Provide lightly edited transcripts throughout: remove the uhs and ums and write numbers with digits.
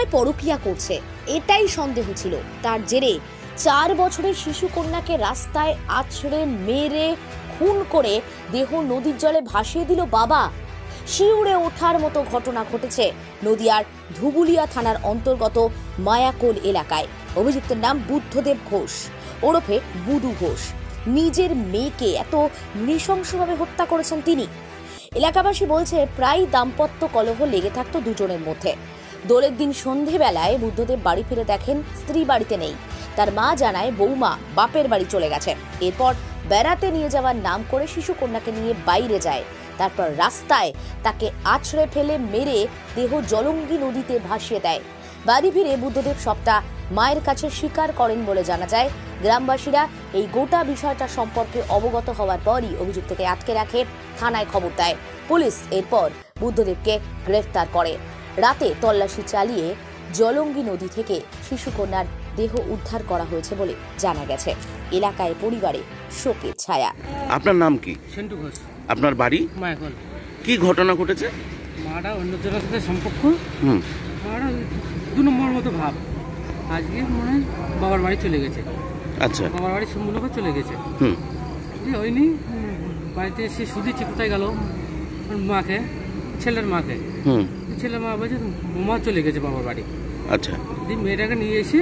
বোধহয় পরকীয়া করছে, এটাই সন্দেহ ছিল। তার জেরে 4 বছরের শিশু কন্যাকে রাস্তায় আছড়ে মেরে খুন করে দেহ নদীর জলে ভাসিয়ে দিল বাবা। শিউরে ওঠার মতো ঘটনা ঘটেছে নদিয়ার ধুবুলিয়া থানার অন্তর্গত মায়াকোল এলাকায়। অভিযুক্তের নাম বুদ্ধদেব ঘোষ ওরফে বুধু ঘোষ। নিজের মেয়েকে এত নৃশংসভাবে হত্যা করেছেন তিনি। এলাকাবাসী বলছে প্রায় দাম্পত্য কলহ লেগে থাকতো দুজনের মধ্যে। দোলের দিন সন্ধেবেলায় বুদ্ধদেব বাড়ি ফিরে দেখেন স্ত্রী বাড়িতে নেই। তার মা জানায় বৌমা বাপের বাড়ি চলে গেছে। এরপর বেড়াতে নিয়ে যাওয়ার নাম করে শিশু কন্যাকে নিয়ে বাইরে যায়। তারপর রাস্তায় তাকে আছড়ে ফেলে মেরে দেহ জলঙ্গি নদীতে ভাসিয়ে দেয়। বাড়ি ফিরে বুদ্ধদেব সবটা মায়ের কাছে স্বীকার করেন বলে জানা যায়। গ্রামবাসীরা এই গোটা বিষয়টা সম্পর্কে অবগত হওয়ার পরই অভিযুক্তকে আটকে রাখে, থানায় খবর দেয় পুলিশ। এরপর বুদ্ধদেবকে গ্রেফতার করে। রাতে তল্লাশি চালিয়ে জলঙ্গি নদী থেকে শিশুকন্যার দেহ উদ্ধার করা হয়েছে বলে জানা গেছে। এলাকায় পরিবারে শোকের ছায়া। আপনার নাম কি? সেন্টু ঘোষ। আপনার বাড়ি মায়াকোল। কি ঘটনা ঘটেছে? মাটা অন্যজনের সাথে সম্পর্ক, মাটা 2 নম্বর মতো ভাব। আজকে মনে হয় বাবার বাড়ি চলে গেছে। আচ্ছা, বাবার বাড়ি সম্পূর্ণ চলে গেছে। হয়নি, বাড়িতে এসে শুধুছি কোথায় গেল মাকে, ছেলের মাকে। ছেলের মা বলছে মা চলে গেছে বাবার বাড়ি। আচ্ছা, দিয়ে মেয়েটাকে নিয়ে এসে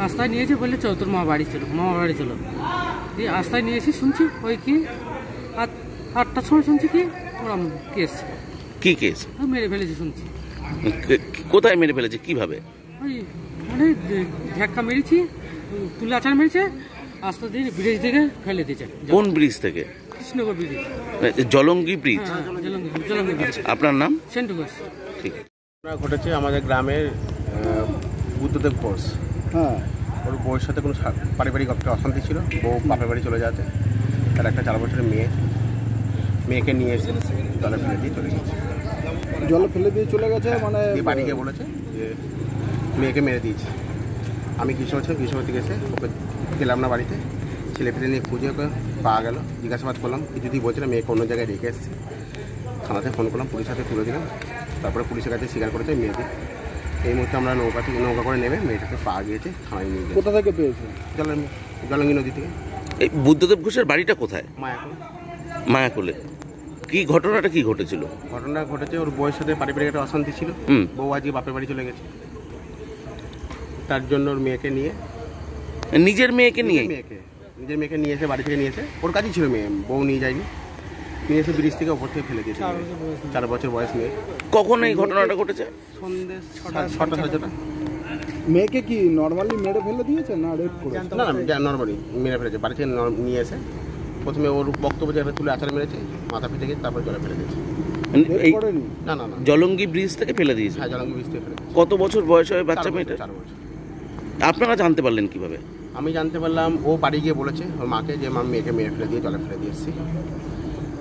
রাস্তায় নিয়েছে, বললে চল তোর মা বাড়ি চলো, মামার বাড়ি চলো। দিয়ে রাস্তায় নিয়ে এসে শুনছি ওই কি 8টার সময় শুনছি কি ওরম কেস। কি কেস? মেরে ফেলেছে শুনছি। কোথায় মেরে ফেলেছে? কিভাবে? ওই মানে ধাক্কা মেরেছি, তুলে আচার মেরেছে, আস্তে দিয়ে ব্রিজ থেকে ফেলে দিয়েছে। কোন ব্রিজ থেকে? Krishnanagar bridge, Jalangi bridge. Jalangi bridge. আপনার নাম? সেন্টু ঘোষ। ঠিক আছে। ঘটেছে আমাদের গ্রামের বুদ্ধদেব ঘোষ। হ্যাঁ, ওর বউয়ের সাথে কোনো পারিবারিক একটা অশান্তি ছিল। বউ বাপের বাড়ি চলে যাচ্ছে। তার একটা 4 বছরের মেয়েকে নিয়ে এসে জলে ফেলে দিয়ে চলে গেছে। জলে ফেলে দিয়ে চলে গেছে মানে বাড়ি গিয়ে বলেছে যে মেয়েকে মেরে দিয়েছে। আমি কৃষ্ণপতি গেছে, ওকে গেলাম না বাড়িতে। ছেলে ফেলে নিয়ে খুঁজে ওকে পাওয়া গেল। জিজ্ঞাসাবাদ করলাম, কিছুতেই বলছে না, মেয়েকে অন্য জায়গায় রেখে এসেছে। থানাতে ফোন করলাম, পুলিশের হাতে তুলে দিলাম। তারপরে পুলিশের কাছে স্বীকার করেছে মেয়েকে। এই মুহূর্তে আমরা নৌকা করে নেমে মেয়েটাকে পাওয়া গিয়েছে, থানায় নিয়ে গেছে। কোথা থেকে পেয়েছে? জলঙ্গি নদী থেকে। এই বুদ্ধদেব ঘোষের বাড়িটা কোথায়? মায়াকোল। মায়াকোলে। কি ঘটনাটা কি ঘটেছিল? ঘটনা ঘটেছে ওর বউয়ের সাথে পারিবারিক একটা অশান্তি ছিল। বউ আজকে বাপের বাড়ি চলে গেছে। তার জন্য ওর মেয়েকে নিয়ে, নিজের মেয়েকে নিয়ে এসে বাড়ি থেকে নিয়েছে। ওর কাছেই ছিল মেয়ে, বউ নিয়ে যায়নি। নিয়ে এসে ব্রিজ থেকে ওপর থেকে ফেলে দিয়েছে। 4 বছর বয়স মেয়ে। কখন এই ঘটনাটা ঘটেছে? সন্ধ্যে 6টা। মেয়েকে কি নর্মালি মেরে ফেলে দিয়েছে না রেপ করেছে? না, নর্মালি মেরে ফেলেছে। বাড়ি থেকে নিয়ে এসে প্রথমে ওর বক্তব্য জায়গায় তুলে আচার মেরেছে, মাথা ফেটে গেছে, তারপরে জলে ফেলে দিয়েছে। না, জলঙ্গি ব্রিজ থেকে ফেলে দিয়েছে? হ্যাঁ, জলঙ্গি ব্রিজ থেকে ফেলে। কত বছর বয়স হবে বাচ্চা মেয়েটা? 4 বছর। আপনারা জানতে পারলেন কিভাবে? আমি জানতে পারলাম ও বাড়ি গিয়ে বলেছে ওর মাকে যে মা মেয়েকে মেরে ফেলে দিয়ে জলে ফেলে দিয়ে এসেছি।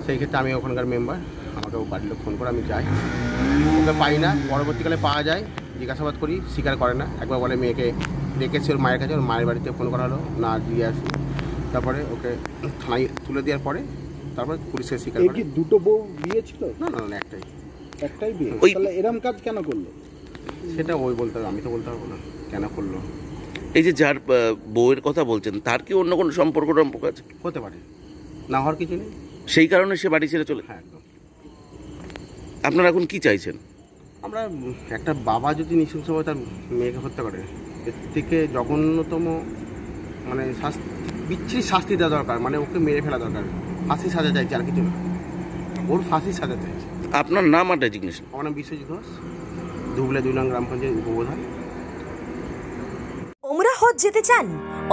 সেই ক্ষেত্রে আমি ওখানকার মেম্বার, আমাকে ও বাড়ির লোক ফোন করে, আমি যাই, ওকে পাই না। পরবর্তীকালে পাওয়া যায়, জিজ্ঞাসাবাদ করি, স্বীকার করে না। একবার বলে মেয়েকে রেখেছি ওর মায়ের কাছে, ওর মায়ের বাড়িতে ফোন করা হলো, না দিয়ে আসি। তারপরে ওকে থানায় তুলে দেওয়ার পরে তারপরে পুলিশের স্বীকার করে। কি 2টো বউ বিয়ে ছিল? না, একটাই বিয়ে। তাহলে এরম কাজ কেন করলো? সেটা ওই বলতে হবে, আমি তো বলতে পারবো না কেন করলো। এই যে যার বউয়ের কথা বলছেন, তার কি অন্য কোনো সম্পর্ক আছে? হতে পারে, না হওয়ার কিছু নেই। সেই কারণে সে বাড়ি ছেড়ে চলে? হ্যাঁ, একদম। আপনারা এখন কি চাইছেন? আমরা একটা বাবা যদি নৃশংসভাবে তার মেয়েকে হত্যা করে, এর থেকে জঘন্যতম মানে বিচ্ছিরি শাস্তি দেওয়া দরকার। মানে ওকে মেরে ফেলা দরকার, ফাঁসি সাজা চাইছে, আর কিছু না। ওর ফাঁসি সাজা চাইছে। আপনার নাম আর ডেজিগনেশন? আমার নাম বিশ্বজিৎ ঘোষ, ধুবুলিয়া 2 নং গ্রাম পঞ্চায়েত উপপ্রধান। ওমরা হজ যেতে চান?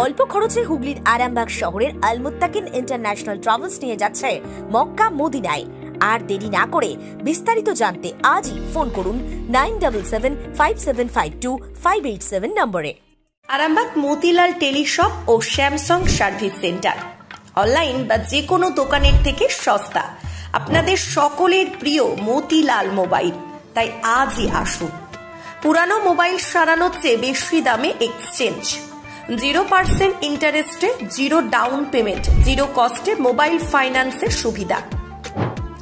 অল্প খরচে হুগলির আরামবাগ শহরের আল মুত্তাকিন ইন্টারন্যাশনাল ট্রাভেলস নিয়ে যাচ্ছে মক্কা মদিনায়। আর দেরি না করে বিস্তারিত জানতে আজই ফোন করুন 9775752587 নম্বরে। আরামবাগ মতিলাল টেলিশপ ও স্যামসাং সার্ভিস সেন্টার, অনলাইন বা যে কোনো দোকানের থেকে সস্তা। আপনাদের সকলের প্রিয় মতিলাল মোবাইল, তাই আজই আসুন। পুরানো মোবাইল সারানোর চেয়ে বেশি দামে এক্সচেঞ্জ, 0% ইন্টারেস্টে, 0 ডাউন পেমেন্ট, 0 কস্টে মোবাইল ফাইন্যান্সের সুবিধা।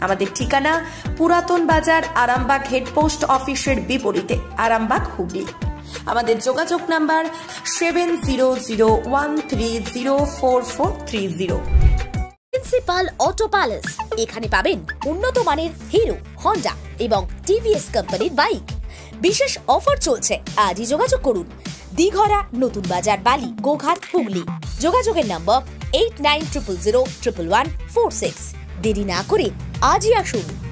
আমাদের ঠিকানা পুরাতন বাজার, আরামবাগ হেড পোস্ট অফিসের বিপরীতে, আরামবাগ, হুগলি। আমাদের যোগাযোগ নাম্বার 7001304430। প্রিন্সিপাল অটো প্যালেস, এখানে পাবেন উন্নত মানের হিরো, হন্ডা এবং টিভিএস কোম্পানির বাইক। বিশেষ অফার চলছে, আজই যোগাযোগ করুন। দিঘরা, নতুন বাজার, বালি, গোঘাট, হুগলি। যোগাযোগের নম্বর 8900011146। দেরি না করে আজই আসুন।